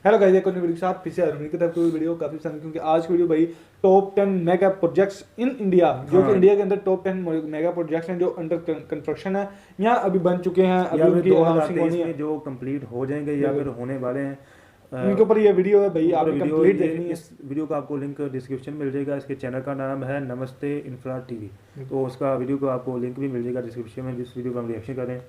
Hello guys, एक और video के साथ फिर से आर्मी की तरफ कोई वीडियो काफी पसंद, क्योंकि आज की वीडियो भाई top 10 mega projects in India, जो कि इंडिया के अंदर टॉप 10 मेगा प्रोजेक्ट्स हैं जो अंडर कंस्ट्रक्शन है या अभी बन चुके हैं, अभी उनकी अनाउंसिंग होनी है, जो कंप्लीट हो जाएंगे या फिर होने वाले हैं। उनके ऊपर ये वीडियो है भाई, आपने वीडियो कंप्लीट ये देखनी है। इस वीडियो का आपको लिंक डिस्क्रिप्शन मिल जाएगा। इसके चैनल का नाम है नमस्ते इंफ्रा टीवी, तो उसका वीडियो को आपको लिंक भी मिल जाएगा डिस्क्रिप्शन में, जिस वीडियो का हम रिएक्शन करें।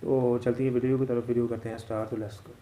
तो चलती है वीडियो की तरफ, वीडियो करते हैं स्टार्ट। तो लेट्स गो।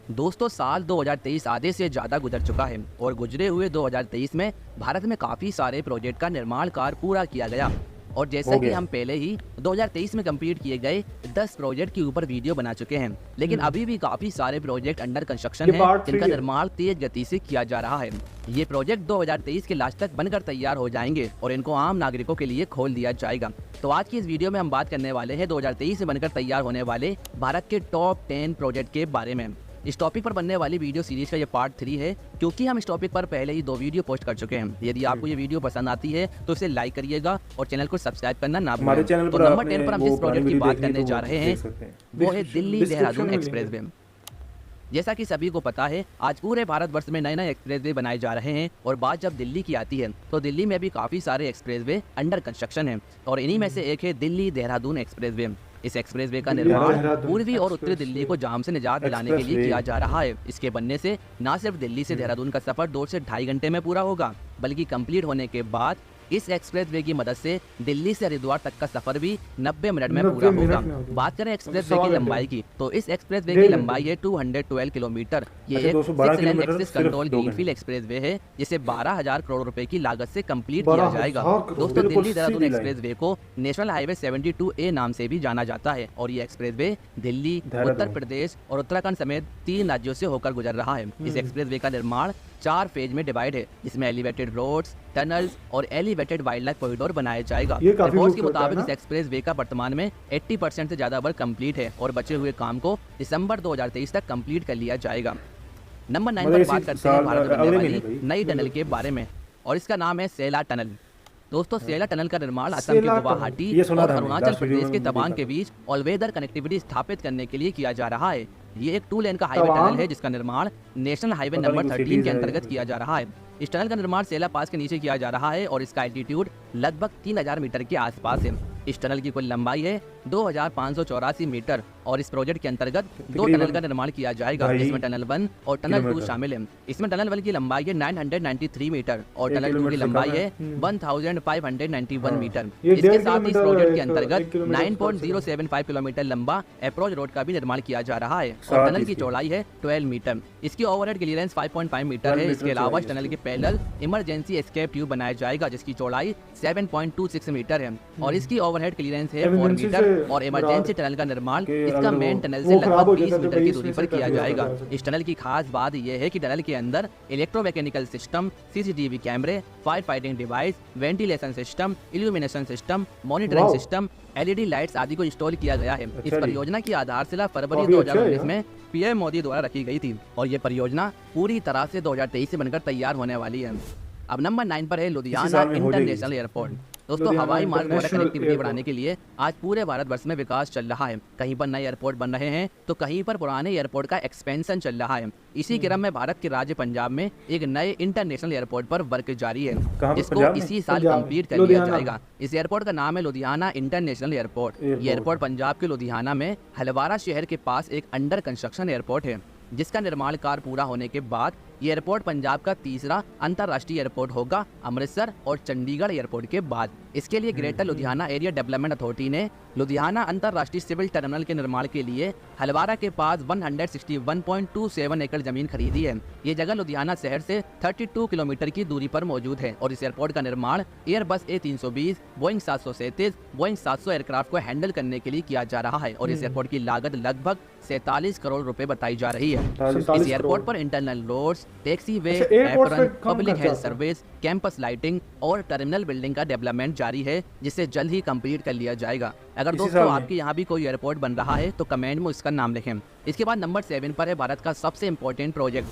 दोस्तों, साल 2023 आधे से ज़्यादा गुजर चुका है और गुजरे हुए 2023 में भारत में काफ़ी सारे प्रोजेक्ट का निर्माण कार्य पूरा किया गया। और जैसा कि हम पहले ही 2023 में कंप्लीट किए गए 10 प्रोजेक्ट के ऊपर वीडियो बना चुके हैं, लेकिन अभी भी काफ़ी सारे प्रोजेक्ट अंडर कंस्ट्रक्शन हैं जिनका निर्माण तेज गति से किया जा रहा है। ये प्रोजेक्ट 2023 के लास्ट तक बनकर तैयार हो जाएंगे और इनको आम नागरिकों के लिए खोल दिया जाएगा। तो आज की इस वीडियो में हम बात करने वाले हैं 2023 में बनकर तैयार होने वाले भारत के टॉप 10 प्रोजेक्ट के बारे में। इस टॉपिक पर बनने वाली वीडियो सीरीज का ये पार्ट 3 है, क्योंकि हम इस टॉपिक पर पहले ही 2 वीडियो पोस्ट कर चुके हैं। यदि आपको ये वीडियो पसंद आती है तो इसे लाइक करिएगा और चैनल को सब्सक्राइब करना ना भूलें। तो नंबर 10 पर हम जिस प्रोजेक्ट की बात करने जा रहे हैं वो है दिल्ली देहरादून एक्सप्रेसवे। जैसा कि सभी को पता है, आज पूरे भारतवर्ष में नए नए एक्सप्रेसवे बनाए जा रहे हैं और बात जब दिल्ली की आती है तो दिल्ली में भी काफ़ी सारे एक्सप्रेसवे अंडर कंस्ट्रक्शन हैं और इन्हीं में से एक है दिल्ली देहरादून एक्सप्रेसवे। इस एक्सप्रेसवे का निर्माण पूर्वी और उत्तरी दिल्ली को जाम से निजात दिलाने के लिए किया जा रहा है। इसके बनने से न सिर्फ दिल्ली से देहरादून का सफर 2 से 2.5 घंटे में पूरा होगा, बल्कि कंप्लीट होने के बाद इस एक्सप्रेसवे की मदद से दिल्ली से हरिद्वार तक का सफर भी 90 मिनट में पूरा होगा। बात करें एक्सप्रेसवे की लंबाई की, तो इस एक्सप्रेसवे की लंबाई है 212 किलोमीटर। ये एक 6 lane access control greenfield expressway है, जिसे 12,000 करोड़ रुपए की लागत से कंप्लीट किया जाएगा। दोस्तों, दिल्ली देहरादून एक्सप्रेसवे को नेशनल हाईवे 72A नाम से भी जाना जाता है और ये एक्सप्रेसवे दिल्ली, उत्तर प्रदेश और उत्तराखंड समेत 3 राज्यों से होकर गुजर रहा है। इस एक्सप्रेसवे का निर्माण 4 फेज में डिवाइड है, जिसमें एलिवेटेड रोड्स, टनल्स और एलिवेटेड वाइल्ड लाइफ कॉरिडोर बनाया जाएगा। रिपोर्ट्स के मुताबिक इस एक्सप्रेसवे का वर्तमान में 80% से ज्यादा वर्क कंप्लीट है और बचे हुए काम को दिसंबर 2023 तक कंप्लीट कर लिया जाएगा। नंबर 9 पर बात करते हैं भारत में बनने वाली नई टनल के बारे में, और इसका नाम है सेला टनल। दोस्तों, सेला टनल का निर्माण असम के गुवाहाटी और अरुणाचल प्रदेश के तवांग के बीच ऑल वेदर कनेक्टिविटी स्थापित करने के लिए किया जा रहा है। ये एक 2 लेन का हाईवे टनल है जिसका निर्माण नेशनल हाईवे नंबर 13 के अंतर्गत किया जा रहा है। इस टनल का निर्माण सेला पास के नीचे किया जा रहा है और इसका एल्टीट्यूड लगभग 3000 मीटर के आसपास है। इस टनल की कुल लंबाई है 2584 मीटर और इस प्रोजेक्ट के अंतर्गत 2 टनल का निर्माण किया जाएगा, जिसमें टनल 1 और टनल 2 शामिल है। इसमें टनल 1 की लंबाई है 993 मीटर और टनल 2 की लंबाई है 1591 मीटर। इसके साथ ही इस प्रोजेक्ट के अंतर्गत 9.075 किलोमीटर लंबा अप्रोच रोड का भी निर्माण किया जा रहा है और टनल की चौड़ाई है 12 मीटर। इसकी ओवरहेड क्लियरेंस 5.5 मीटर है। इसके अलावा इस टनल के पैरेलल इमरजेंसी एस्केप ट्यूब बनाया जाएगा, जिसकी चौड़ाई 7.26 मीटर है और इसकी ओवरहेड क्लियरेंस है 4 मीटर। और इमरजेंसी टनल का निर्माण इसका मेन टनल से लगभग 20 मीटर की दूरी पर किया जाएगा। इस टनल की खास बात यह है कि टनल के अंदर इलेक्ट्रोमैकेनिकल सिस्टम, CCTV कैमरे, fire fighting device, ventilation system, illumination system, monitoring system, LED lights आदि को इंस्टॉल किया गया है। इस परियोजना की आधारशिला फरवरी 2019 में PM मोदी द्वारा रखी गई थी और ये परियोजना पूरी तरह से 2023 से बनकर तैयार होने वाली है। अब नंबर 9 पर है लुधियाना इंटरनेशनल एयरपोर्ट। दोस्तों, हवाई मार्ग द्वारा कनेक्टिविटी बढ़ाने के लिए आज पूरे भारतवर्ष में विकास चल रहा है। कहीं पर नए एयरपोर्ट बन रहे हैं तो कहीं पर पुराने एयरपोर्ट का एक्सपेंशन चल रहा है। इसी क्रम में भारत के राज्य पंजाब में एक नए इंटरनेशनल एयरपोर्ट पर वर्क जारी है, जिसको इसी साल कंप्लीट कर लिया जाएगा। इस एयरपोर्ट का नाम है लुधियाना इंटरनेशनल एयरपोर्ट। ये एयरपोर्ट पंजाब के लुधियाना में हलवारा शहर के पास एक अंडर कंस्ट्रक्शन एयरपोर्ट है, जिसका निर्माण कार्य पूरा होने के बाद ये एयरपोर्ट पंजाब का तीसरा अंतर्राष्ट्रीय एयरपोर्ट होगा, अमृतसर और चंडीगढ़ एयरपोर्ट के बाद। इसके लिए greater Ludhiana area development authority ने लुधियाना अंतर्राष्ट्रीय सिविल टर्मिनल के निर्माण के लिए हलवारा के पास 161.27 एकड़ जमीन खरीदी है। ये जगह लुधियाना शहर से 32 किलोमीटर की दूरी पर मौजूद है और इस एयरपोर्ट का निर्माण Airbus A320, Boeing 737, Boeing 700 aircraft को हैंडल करने के लिए किया जा रहा है और इस एयरपोर्ट की लागत लगभग 47 करोड़ रुपए बताई जा रही है। इस एयरपोर्ट पर internal roads, taxi way, apron, public health service, campus lighting और टर्मिनल बिल्डिंग का डेवलपमेंट जारी है, जिसे जल्द ही कंप्लीट कर लिया जाएगा। अगर दोस्तों आपके यहाँ भी कोई एयरपोर्ट बन रहा है तो कमेंट में उसका नाम लिखें। इसके बाद नंबर 7 पर है भारत का सबसे इम्पोर्टेंट प्रोजेक्ट,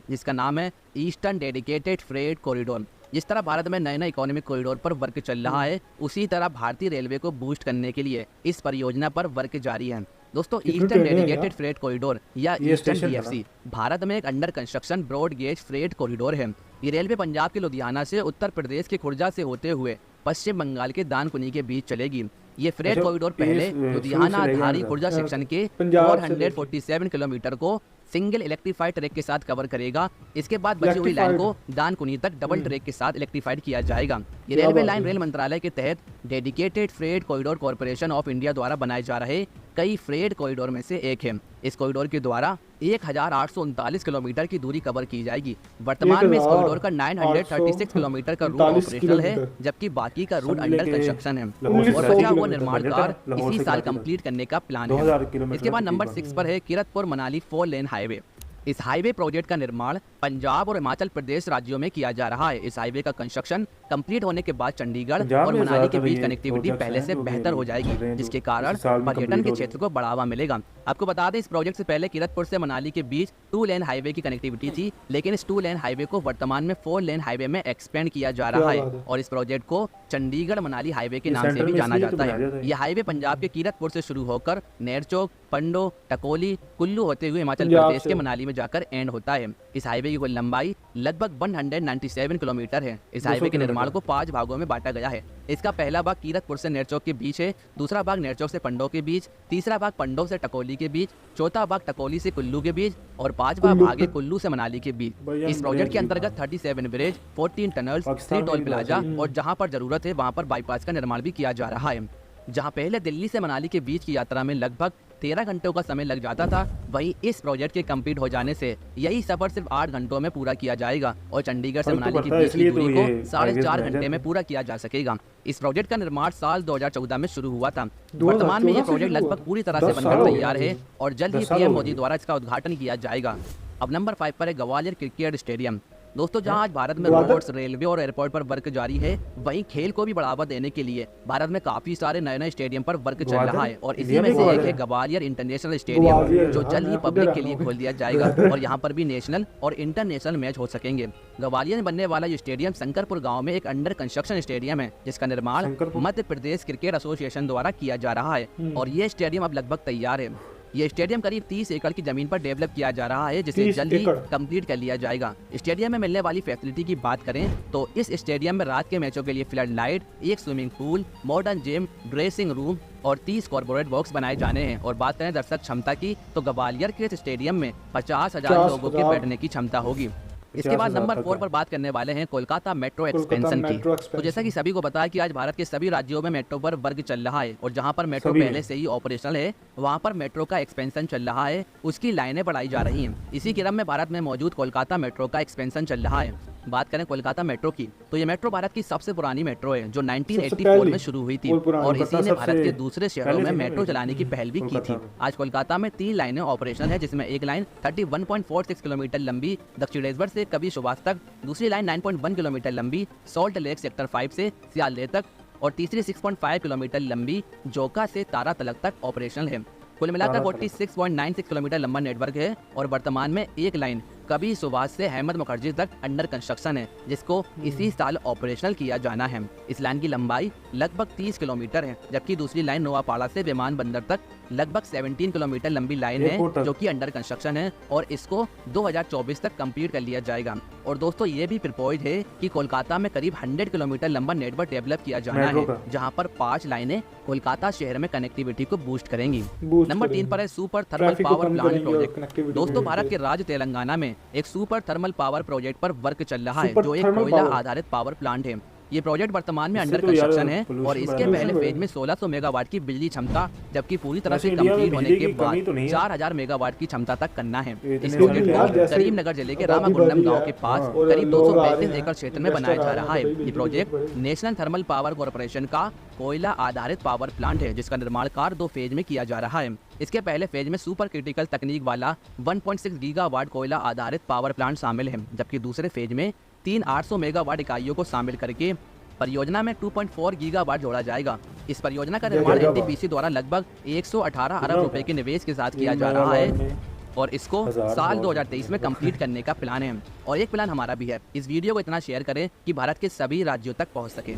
जिसका नाम है ईस्टर्न डेडिकेटेड फ्रेट कॉरिडोर। जिस तरह भारत में नए नए इकोनॉमिक कॉरिडोर पर वर्क चल रहा है, उसी तरह भारतीय रेलवे को बूस्ट करने के लिए इस परियोजना पर वर्क जारी है। दोस्तों कितनी ईस्टर्न ट्रेनें हैं डेडिकेटेड यार। फ्रेट कॉरिडोर या ये ईस्टर्न स्टेशन है डीएफसी भारत में एक under construction broad gauge freight corridor है। ये रेलवे पंजाब के लुधियाना से उत्तर प्रदेश के खुर्जा से होते हुए पश्चिम बंगाल के दानकुनी के बीच चलेगी। ये फ्रेट अच्छा, कॉरिडोर पहले शुरू लुधियाना से लेगा धारी अंदर। खुर्जा सेक्शन के पंजाब से 447 किलोमीटर को सिंगल इलेक्ट्रीफाइड ट्रैक के साथ कवर करेगा। इसके बाद बची हुई लाइन को दानकुनी तक डबल ट्रैक के साथ इलेक्ट्रीफाइड किया जाएगा। ये क्या रेलवे बात लाइन है। रेल मंत्रालय के तहत dedicated freight corridor corporation of India द्वारा बनाए जा रहे कई फ्रेट कॉरिडोर में से एक है। इस कॉरिडोर के द्वारा 1839 किलोमीटर की दूरी कवर की जाएगी। वर्तमान में इस कॉरिडोर का 936 किलोमीटर का रूट 39 ऑपरेशनल है, किलोमीटर। जबकि बाकी का रूट सब अंडर लेके कंस्ट्रक्शन है लाहौर से और कराची बचा हुआ किलोमीटर निर्माण बन कार्य जाता है, लाहौर इसी से साल कराची कंप्लीट करने का प्लान 2000 है। किलोमीटर इसके बाद तक नंबर की 6 पर है किरतपुर मनाली 4 लेन हाईवे। इस हाईवे प्रोजेक्ट का निर्माण पंजाब और हिमाचल प्रदेश राज्यों में किया जा रहा है। इस हाईवे का कंस्ट्रक्शन कंप्लीट होने के बाद चंडीगढ़ पंजाब और में मनाली के ज़्यादातर बीच ये कनेक्टिविटी प्रोजेक्ट्स पहले हैं से जो बेहतर हो चल रहे जाएगी, हैं, जिसके जो कारण इस साल में पर्यटन complete के हो क्षेत्र को बढ़ावा मिलेगा। आपको बता दें इस प्रोजेक्ट से पहले किरतपुर से मनाली के बीच 2 लेन हाईवे की कनेक्टिविटी थी, लेकिन इस 2 लेन हाईवे को वर्तमान में 4 लेन हाईवे में एक्सपेंड किया जा रहा क्या है बात है। और इस प्रोजेक्ट को चंडीगढ़ मनाली हाईवे के ये नाम से सेंटर भी में जाना इसलिए तो जाता बनाया जाता है। है। यह हाईवे पंजाब के किरतपुर से शुरू होकर नेरचौक, पंडो, टकोली, कुल्लू होते हुए हिमाचल पंजाब प्रदेश से। के मनाली में जाकर एंड होता है। इस हाईवे की कुल लंबाई लगभग 197 किलोमीटर है। इस 200 हाईवे के निर्माण किलोमीटर। को 5 भागों में बांटा गया है। इसका पहला भाग किरतपुर से नेरचौक के बीच है, दूसरा भाग नेरचौक से पंडो के बीच, तीसरा भाग पंडो से टकोली के बीच, चौथा भाग टकोली से कुल्लू के बीच और पांचवा कुल्लू भाग है कुल्लू से मनाली के बीच। बढ़िया इस प्रोजेक्ट के ब्रिज भी अंतर्गत 37 ब्रिज, 14 टनल्स, पाकिस्तान 3 में टोल भी प्लाजा बनाया और जहां पर जरूरत है वहां पर बाईपास का निर्माण भी किया जा रहा है। जहां पहले दिल्ली से मनाली के बीच की यात्रा में लगभग 13 घंटों का समय लग जाता था, वहीं इस प्रोजेक्ट के कंप्लीट हो जाने से यही सफर सिर्फ 8 घंटों में पूरा किया जाएगा और चंडीगढ़ से फर्क तो मनाली की पड़ता है, बीच की इसलिए तो दूरी ये को highways 4.5 बनाए घंटे जाते में हैं। पूरा किया जा सकेगा। इस प्रोजेक्ट का निर्माण साल 2014 में शुरू हुआ था। 2014 वर्तमान में ये से प्रोजेक्ट शुरू हुआ? लगभग पूरी तरह से 10 साल बनकर हो गए तैयार है और जल्द ही 10 साल पीएम हो मोदी गए। द्वारा इसका उद्घाटन किया जाएगा। अब नंबर 5 पर है ग्वालियर क्रिकेट स्टेडियम। दोस्तों जहां आज भारत में ग्वालियर? रोड्स, रेलवे और एयरपोर्ट पर वर्क जारी है, वहीं खेल को भी बढ़ावा देने के लिए भारत में काफी सारे नए नए स्टेडियम पर वर्क चल ग्वालियर? रहा है और इसी इंडिया में में से एक ग्वालियर है है? ग्वालियर इंटरनेशनल स्टेडियम, ग्वालियर, जो हाँ, जल्द ही मैं पब्लिक खुद के लिए रहा हूँ। खोल दिया जाएगा और यहाँ पर भी नेशनल और इंटरनेशनल मैच हो सकेंगे। ग्वालियर में बनने वाला ये स्टेडियम शंकरपुर गांव में एक अंडर कंस्ट्रक्शन स्टेडियम है, जिसका निर्माण शंकरपुर? मध्य प्रदेश क्रिकेट एसोसिएशन द्वारा किया जा रहा है और ये स्टेडियम अब लगभग तैयार है। ये स्टेडियम करीब 30 एकड़ की जमीन पर डेवलप किया जा रहा है, जिसे 30 जल्द ही एकड़? कंप्लीट कर लिया जाएगा। स्टेडियम में मिलने वाली फैसिलिटी की बात करें तो इस स्टेडियम में रात के मैचों के लिए फ्लड लाइट, एक swimming pool, modern gym, dressing room और 30 कॉर्पोरेट बॉक्स बनाए जाने हैं। और बात करें दर्शक क्षमता की तो ग्वालियर के इस स्टेडियम में 50,000 लोगों के 50,000 बैठने की क्षमता होगी। इसके बाद 50,000 नंबर तक 4 है। पर बात करने वाले हैं कोलकाता मेट्रो कोलकाता एक्सपेंशन की। मेट्रो तो जैसा कि सभी को पता है कि आज भारत के सभी राज्यों में मेट्रो पर वर्क चल रहा है और जहां पर मेट्रो सभी पहले से ही ऑपरेशनल है, वहां पर मेट्रो का एक्सपेंशन चल रहा है, उसकी लाइनें बढ़ाई जा रही हैं। इसी क्रम में भारत में मौजूद कोलकाता मेट्रो का एक्सपेंशन चल रहा है। बात करें कोलकाता मेट्रो की तो ये मेट्रो भारत की सबसे पुरानी मेट्रो है, जो 1984 में पहली शुरू हुई थी और पुरानी। और इसी कोलकाता ने भारत सबसे के दूसरे शहरों पहले में थी ना मेट्रो ये? चलाने की पहल भी की कोलकाता थी। में। आज कोलकाता में 3 लाइनें ऑपरेशनल है, जिसमें एक लाइन 31.46 किलोमीटर लंबी दक्षिणेश्वर से कभी सुभाष तक, दूसरी लाइन 9.1 किलोमीटर लंबी सॉल्ट लेक सेक्टर 5 से सियालदह तक और तीसरी 6.5 किलोमीटर लंबी जोका से तारा तलक तक ऑपरेशनल है। कुल मिलाकर तारा तलक। 46.96 किलोमीटर लंबा नेटवर्क है और वर्तमान में एक लाइन कभी सुभाष से अहमद मुखर्जी तक अंडर कंस्ट्रक्शन है, जिसको इसी साल ऑपरेशनल किया जाना है। इस लाइन की लंबाई लगभग 30 किलोमीटर है, जबकि दूसरी लाइन नोआपाड़ा से विमान बंदर तक लगभग 17 किलोमीटर लंबी लाइन एयरपोर्ट है, तक। जो कि अंडर कंस्ट्रक्शन है और इसको 2024 तक कंप्लीट कर लिया जाएगा। और दोस्तों ये भी प्रपोज है कि कोलकाता में करीब 100 किलोमीटर लंबा नेटवर्क डेवलप किया जाना मेट्रो है, का। जहां पर 5 लाइनें कोलकाता शहर में कनेक्टिविटी को बूस्ट करेंगी। बूस्ट नंबर 3 करेंगे। पर है सुपर थर्मल ट्रैफिक को पावर कम प्लांट करेंगे और प्रोजेक्ट। connectivity दोस्तों को भारत के राज्य तेलंगाना में एक सुपर थर्मल पावर प्रोजेक्ट पर वर्क चल रहा है, सुपर जो एक थर्मल कोयला पावर। आधारित पावर प्लांट है। ये प्रोजेक्ट वर्तमान में इससे अंडर तो यार कंस्ट्रक्शन है pollution और इसके बढ़ा पहले है। फेज में 1600 मेगावाट की बिजली क्षमता, जबकि पूरी तरह से वैसे इंडिया में कंप्लीट होने बिजली के की कमी बाद तो नहीं है। 4000 मेगावाट की क्षमता तक करना है। इतने इस सारे प्रोजेक्ट यार, को जैसे करीमनगर जिले के आबादी रामागुंडम बढ़ गांव रही के है पास और करीब लोग आ रहे 235 हैं, एकड़ क्षेत्र में investor बनाया जा आ रहे हैं, रहा है। तो ये बिजली प्रोजेक्ट बढ़ेगी। नेशनल थर्मल पावर कॉर्पोरेशन का कोयला आधारित पावर प्लांट है, जिसका निर्माण कार्य 2 फेज में किया जा रहा है। इसके पहले फेज में सुपर क्रिटिकल तकनीक वाला 1.6 गीगावाट कोयला आधारित पावर प्लांट शामिल है, जबकि दूसरे फेज में 3 800 मेगावाट इकाइयों को शामिल करके परियोजना में 2.4 गीगावाट जोड़ा जाएगा। इस परियोजना का निर्माण गीगावाट। एनटीपीसी द्वारा लगभग 118 अरब कितना रुपए के निवेश के साथ किया तीन जा रहा मेगावाट है में और इसको 1000 साल वाट। 2023 में कंप्लीट करने का प्लान है। और एक प्लान हमारा भी है, इस वीडियो को इतना शेयर करें कि भारत के सभी राज्यों तक पहुंच सके।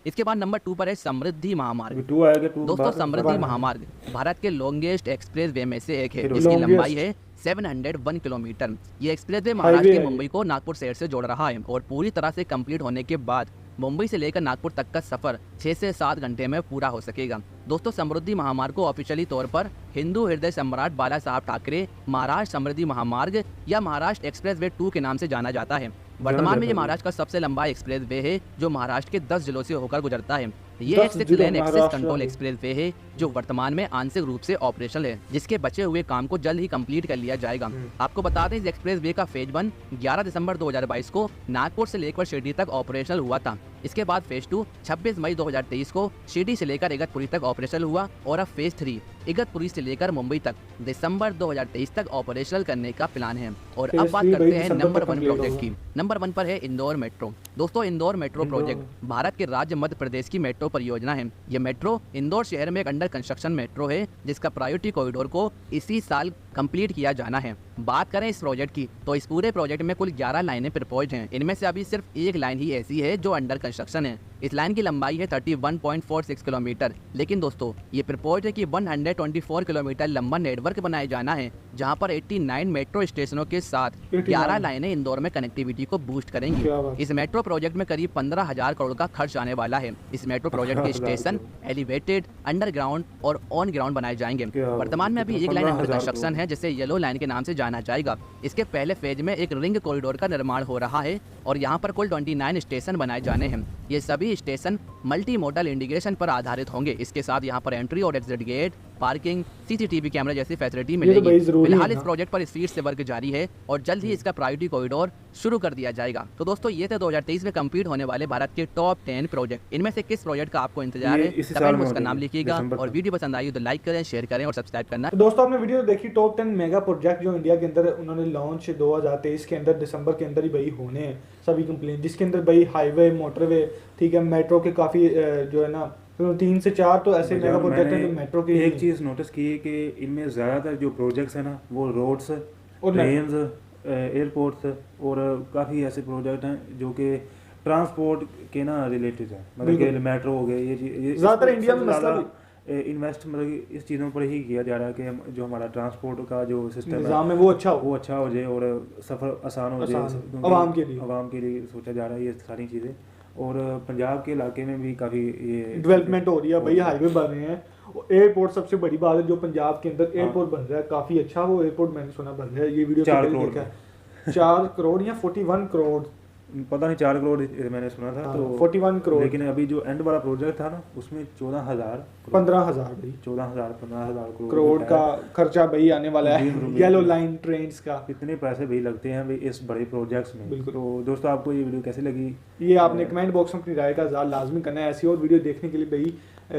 इसके बाद नंबर 2 पर है समृद्धि महामार्ग। अभी 2 आएगा, 2 दोस्तों समृद्धि महामार्ग भारत के लॉन्गेस्ट एक्सप्रेस वे में से एक है, जिसकी लंबाई है 701 किलोमीटर। ये एक्सप्रेस वे महाराष्ट्र के मुंबई को नागपुर शहर से जोड़ रहा है और पूरी तरह से कंप्लीट होने के बाद मुंबई से लेकर नागपुर तक का सफर 6 से 7 घंटे में पूरा हो सकेगा। दोस्तों समृद्धि महामार्ग को ऑफिशियली तौर पर हिंदू हृदय सम्राट बाला साहब ठाकरे महाराष्ट्र समृद्धि महामार्ग या महाराष्ट्र एक्सप्रेस वे 2 के नाम से जाना जाता है। वर्तमान में ये महाराष्ट्र का सबसे लंबा एक्सप्रेस वे है जो महाराष्ट्र के 10 जिलों से होकर गुजरता है। ये एक 6 lane access control expressway है जो वर्तमान में आंशिक रूप से ऑपरेशनल है, जिसके बचे हुए काम को जल्द ही कंप्लीट कर लिया जाएगा। आपको बता दें इस एक्सप्रेस वे का फेज 1 11 दिसंबर 2022 को नागपुर से लेकर शिरडी तक ऑपरेशनल हुआ था। इसके बाद फेज 2 26 मई 2023 को शिरडी से लेकर इगतपुरी तक ऑपरेशनल हुआ और अब फेज 3 इगतपुरी से लेकर मुंबई तक दिसंबर 2023 तक ऑपरेशनल करने का प्लान है। और अब बात करते हैं नंबर 1 प्रोजेक्ट की। नंबर 1 पर है इंदौर मेट्रो। दोस्तों इंदौर मेट्रो प्रोजेक्ट भारत के राज्य मध्य प्रदेश की मेट्रो परियोजना है। ये मेट्रो इंदौर शहर में एक अंडर कंस्ट्रक्शन मेट्रो है जिसका प्रायोरिटी कॉरिडोर को इसी साल कंप्लीट किया जाना है। बात करें इस प्रोजेक्ट की तो इस पूरे प्रोजेक्ट में कुल 11 लाइनें प्रपोज्ड हैं। इनमें से अभी सिर्फ एक लाइन ही ऐसी है जो अंडर कंस्ट्रक्शन है। इस लाइन की लंबाई है 31.46 किलोमीटर। लेकिन दोस्तों ये प्रपोज्ड है कि 124 किलोमीटर लंबा नेटवर्क बनाया जाना है जहां पर 89 मेट्रो स्टेशनों के साथ 11 लाइनें इंदौर में कनेक्टिविटी को बूस्ट करेंगी। इस मेट्रो प्रोजेक्ट में करीब 15,000 करोड़ का खर्च आने वाला है। इस मेट्रो प्रोजेक्ट के स्टेशन एलिवेटेड, अंडरग्राउंड और ऑन ग्राउंड बनाए जाएंगे। वर्तमान में अभी एक लाइन अंडर कंस्ट्रक्शन है जिसे येलो लाइन के नाम से जाना जाएगा। इसके पहले फेज में एक रिंग कॉरिडोर का निर्माण हो रहा है और यहाँ पर कुल 29 स्टेशन बनाए जाने हैं। ये सभी स्टेशन मल्टी मोडल इंटीग्रेशन पर आधारित होंगे। इसके साथ यहाँ पर एंट्री और exit gate, parking, CCTV camera जैसी फैसिलिटी मिलेगी। फिलहाल इस प्रोजेक्ट पर स्पीड से वर्क जारी है और जल्द ही इसका प्रायोरिटी कॉरिडोर शुरू कर दिया जाएगा। तो दोस्तों ये थे 2023 में कंप्लीट होने वाले भारत के टॉप 10 प्रोजेक्ट। इनमें से किस प्रोजेक्ट का आपको इंतजार है कमेंट में उसका नाम लिखिएगा और वीडियो पसंद आई तो लाइक करें, शेयर करें और सब्सक्राइब करना। तो दोस्तों आपने वीडियो देखी टॉप 10 मेगा प्रोजेक्ट जो इंडिया के अंदर उन्होंने लॉन्च 2023 के अंदर दिसंबर के अंदर ही भाई होने हैं सभी कंप्लीट, जिसके अंदर भाई हाईवे, मोटरवे, ठीक है, मेट्रो के काफी जो है ना 3 से 4 तो ऐसे मेगा प्रोजेक्ट हैं जो मेट्रो के। एक चीज नोटिस की है कि इनमें ज्यादातर जो प्रोजेक्ट्स है ना वो रोड्स, ट्रेन्स, एयरपोर्ट्स और काफ़ी ऐसे प्रोजेक्ट हैं जो कि ट्रांसपोर्ट के ना रिलेटेड है, मतलब कि मेट्रो हो गए, ये ज़्यादातर इंडिया में मसला इन्वेस्ट मतलब इस चीज़ों पर ही किया जा रहा है कि जो हमारा ट्रांसपोर्ट का जो सिस्टम है वो अच्छा हो जाए और सफ़र आसान हो जाए आवाम के लिए सोचा जा रहा है ये सारी चीज़ें। और पंजाब के इलाके में भी काफ़ी ये डेवलपमेंट हो रही है भाई, हाईवे बन रहे हैं, एयरपोर्ट सबसे बड़ी बात है जो पंजाब के अंदर एयरपोर्ट बन रहा है, काफ़ी अच्छा वो एयरपोर्ट मैंने सुना बन रहा है। ये वीडियो 4 करोड़ या 41 करोड़, पता नहीं 4 करोड़ मैंने सुना था, तो 41 करोड़। लेकिन अभी जो एंड वाला प्रोजेक्ट था ना उसमें 15,000 करोड़ का खर्चा भाई आने वाला है येलो लाइन ट्रेन्स का। कितने पैसे भाई लगते हैं भाई इस बड़े प्रोजेक्ट्स में। तो दोस्तों आपको ये वीडियो कैसी लगी ये आपने कमेंट बॉक्स में अपनी राय का इज़हार लाजमी करना है। ऐसी और वीडियो देखने के लिए भाई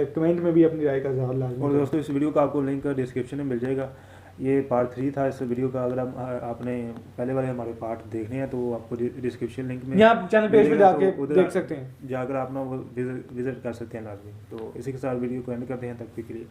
कमेंट में भी अपनी राय का इज़हार लाजमी। और दोस्तों इस वीडियो का आपको लिंक डिस्क्रिप्शन में मिल जाएगा। ये पार्ट 3 था इस वीडियो का। अगर आपने पहले वाले हमारे पार्ट देखने हैं तो आपको डिस्क्रिप्शन लिंक में यहाँ चैनल पेज पे जाके देख सकते हैं, जाकर आप ना वो विजिट कर सकते हैं लाजमी। तो इसी के साथ वीडियो को एंड करते हैं, तब तक के लिए।